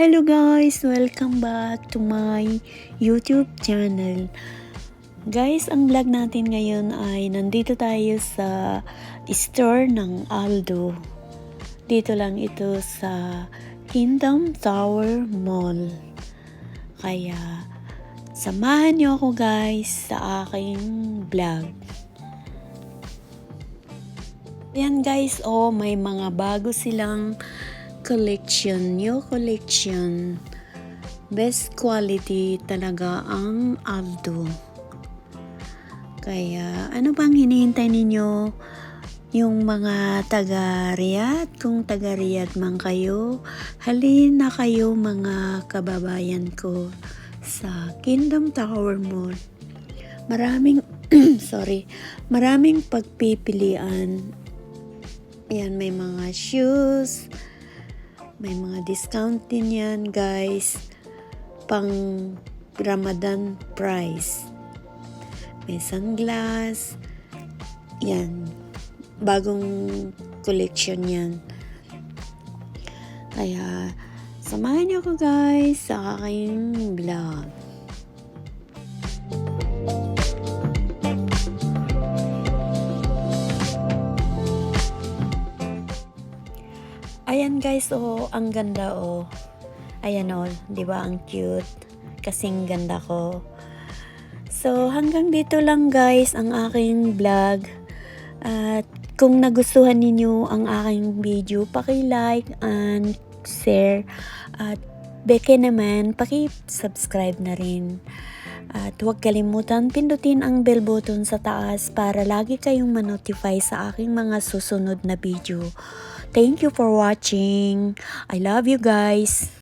Hello guys! Welcome back to my YouTube channel. Guys, ang vlog natin ngayon ay nandito tayo sa store ng Aldo. Dito lang ito sa Kingdom Tower Mall. Kaya, samahan niyo ako guys sa aking vlog. Yan guys, may mga bago silang collection, new collection. Best quality talaga ang Aldo. Kaya ano bang hinihintay ninyo? Yung mga taga-Riyadh, kung taga-Riyadh man kayo, halin na kayo mga kababayan ko sa Kingdom Tower Mall. Maraming maraming pagpipilian. Yan, may mga shoes, may mga discount din yan guys, pang Ramadan price. May sunglass, yan, bagong collection yan. Kaya samahan niyo ako guys sa aking vlog. Ayan guys, ang ganda Ayan di ba ang cute? Kasing ganda ko. So hanggang dito lang guys ang aking vlog. At kung nagustuhan ninyo ang aking video, paki-like and share. At beke naman, paki-subscribe na rin. At huwag kalimutan pindutin ang bell button sa taas para lagi kayong ma-notify sa aking mga susunod na video. Thank you for watching. I love you guys.